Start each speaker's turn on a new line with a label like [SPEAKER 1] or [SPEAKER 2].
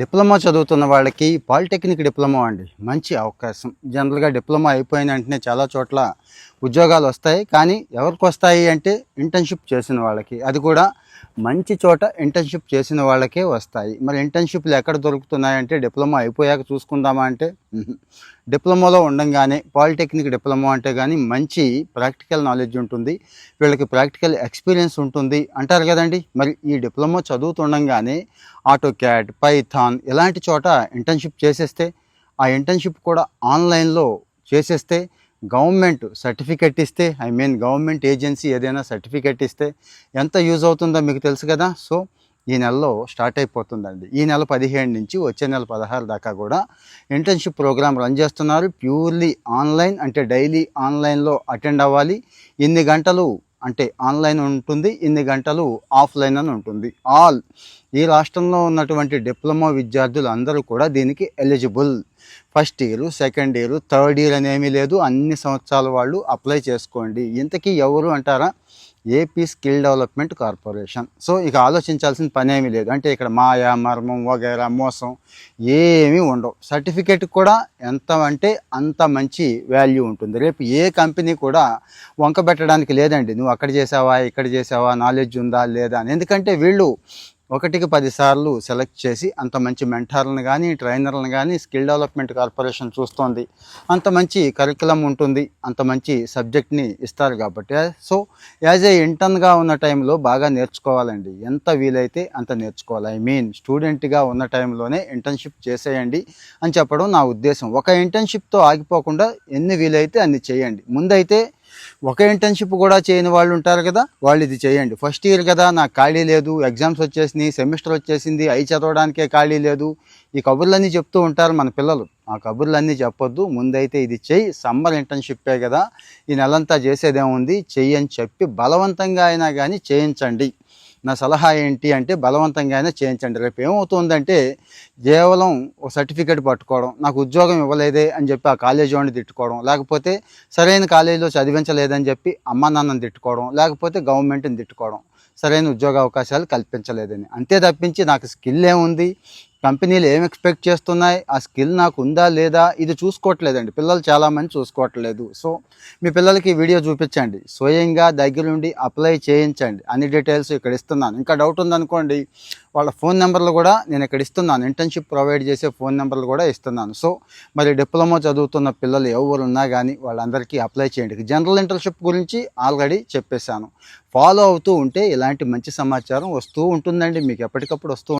[SPEAKER 1] Diploma చదువుతున్న వాళ్ళకి polytechnic diploma అండి మంచి అవకాశం. జనరల్‌గా డిప్లొమా అయిపోయిన వెంటనే చాలా చోట్ల ఉద్యోగాలు వస్తాయి. కానీ ఎవరికి వస్తాయి అంటే ఇంటర్న్‌షిప్ చేసిన వాళ్ళకి. అది కూడా మంచి చోట ఇంటర్న్‌షిప్ చేసిన వాళ్ళకే వస్తాయి. మరి ఇంటర్న్‌షిప్‌లు ఎక్కడ దొరుకుతున్నాయంటే డిప్లొమా అయిపోయాక చూసుకుందామా అంటే డిప్లొమాలో ఉండంగానే పాలిటెక్నిక్ డిప్లొమా అంటే గానీ మంచి ప్రాక్టికల్ నాలెడ్జ్ ఉంటుంది. వీళ్ళకి ప్రాక్టికల్ ఎక్స్‌పీరియన్స్ ఉంటుంది అంటారు కదండీ! మరి ఈ డిప్లొమా చదువుతుండంగానే ఆటోక్యాడ్, పైథాన్ ఇలాంటి చోట ఇంటర్న్‌షిప్ చేసేస్తే, ఆ ఇంటర్న్‌షిప్ కూడా ఆన్‌లైన్‌లో చేసేస్తే, గవర్నమెంట్ సర్టిఫికేట్ ఇస్తే, గవర్నమెంట్ ఏజెన్సీ ఏదైనా సర్టిఫికేట్ ఇస్తే ఎంత యూజ్ అవుతుందో మీకు తెలుసు కదా! సో, ఈ నెలలో స్టార్ట్ అయిపోతుందండి. ఈ నెల 15 నుంచి వచ్చే నెల 16 దాకా కూడా ఇంటర్న్‌షిప్ ప్రోగ్రామ్ రన్ చేస్తున్నారు. ప్యూర్‌లీ ఆన్‌లైన్, అంటే డైలీ ఆన్‌లైన్‌లో అటెండ్ అవ్వాలి. ఇన్ని గంటలు అంటే ఆన్‌లైన్ ఉంటుంది, ఇన్ని గంటలు ఆఫ్‌లైన్ అని ఉంటుంది. ఈ రాష్ట్రంలో ఉన్నటువంటి డిప్లొమా విద్యార్థులు అందరూ కూడా దీనికి eligible. First year, second year, third year అనేమీ లేదు. అన్ని సంవత్సరాల వాళ్ళు అప్లై చేసుకోండి. ఇంతకీ ఎవరు అంటారా? AP skill development corporation. So ఇక ఆలోచించాల్సిన పనేమీ లేదు. అంటే ఇక్కడ మాయ, మర్మం వగైరా మోసం ఏమీ ఉండవు. సర్టిఫికేట్ కూడా ఎంత అంటే అంత మంచి వాల్యూ ఉంటుంది. రేపు ఏ కంపెనీ కూడా వంకబెట్టడానికి లేదండి. నువ్వు అక్కడ చేసావా, ఇక్కడ చేసావా, నాలెడ్జ్ ఉందా లేదా అని. ఎందుకంటే వీళ్ళు ఒకటికి 10 సార్లు సెలెక్ట్ చేసి అంత మంచి మెంటార్లను కానీ, ట్రైనర్లను కానీ స్కిల్ డెవలప్మెంట్ కార్పొరేషన్ చూస్తోంది. అంత మంచి కరికులం ఉంటుంది, అంత మంచి సబ్జెక్ట్ని ఇస్తారు కాబట్టి. సో యాజ్ ఏ ఇంటర్న్గా ఉన్న టైంలో బాగా నేర్చుకోవాలండి. ఎంత వీలైతే అంత నేర్చుకోవాలి. స్టూడెంట్గా ఉన్న టైంలోనే ఇంటర్న్షిప్ చేసేయండి అని చెప్పడం నా ఉద్దేశం. ఒక ఇంటర్న్షిప్తో ఆగిపోకుండా ఎన్ని వీలైతే అన్ని చేయండి. ముందైతే ఒక ఇంటర్న్షిప్ కూడా చేయని వాళ్ళు ఉంటారు కదా, వాళ్ళు ఇది చేయండి. ఫస్ట్ ఇయర్ కదా, నాకు ఖాళీ లేదు, ఎగ్జామ్స్ వచ్చేసినాయి, సెమిస్టర్ వచ్చేసింది, అవి చదవడానికే ఖాళీ లేదు, ఈ కబుర్లన్నీ చెప్తూ ఉంటారు మన పిల్లలు. ఆ కబుర్లన్నీ చెప్పొద్దు. ముందైతే ఇది చెయ్యి, సమ్మర్ ఇంటర్న్షిప్పే కదా, ఈ నెలంతా చేసేదేముంది, చెయ్యి అని చెప్పి బలవంతంగా అయినా కానీ చేయించండి. నా సలహా ఏంటి అంటే బలవంతంగా అయినా చేయించండి. రేపు ఏమవుతుందంటే కేవలం ఒక సర్టిఫికేట్ పట్టుకోవడం, నాకు ఉద్యోగం ఇవ్వలేదే అని చెప్పి ఆ కాలేజీ వాడిని తిట్టుకోవడం, లేకపోతే సరైన కాలేజీలో చదివించలేదని చెప్పి అమ్మా నాన్నని తిట్టుకోవడం, లేకపోతే గవర్నమెంట్ని తిట్టుకోవడం, సరైన ఉద్యోగ అవకాశాలు కల్పించలేదని. అంతే తప్పించి నాకు స్కిల్ ఏముంది, కంపెనీలు ఏం ఎక్స్పెక్ట్ చేస్తున్నాయి, ఆ స్కిల్ నాకు ఉందా లేదా, ఇది చూసుకోవట్లేదండి. పిల్లలు చాలామంది చూసుకోవట్లేదు. సో మీ పిల్లలకి ఈ వీడియో చూపించండి, స్వయంగా దగ్గరుండి అప్లై చేయించండి. అన్ని డీటెయిల్స్ ఇక్కడ ఇస్తున్నాను. ఇంకా డౌట్ ఉందనుకోండి, వాళ్ళ ఫోన్ నెంబర్లు కూడా నేను ఇక్కడ ఇస్తున్నాను. ఇంటర్న్షిప్ ప్రొవైడ్ చేసే ఫోన్ నెంబర్లు కూడా ఇస్తున్నాను. సో మరి డిప్లొమా చదువుతున్న పిల్లలు ఎవరున్నా కానీ వాళ్ళందరికీ అప్లై చేయండి. జనరల్ ఇంటర్న్షిప్ గురించి ఆల్రెడీ చెప్పేశాను. ఫాలో అవుతూ ఉంటే ఇలాంటి మంచి సమాచారం వస్తూ ఉంటుందండి, మీకు ఎప్పటికప్పుడు వస్తూ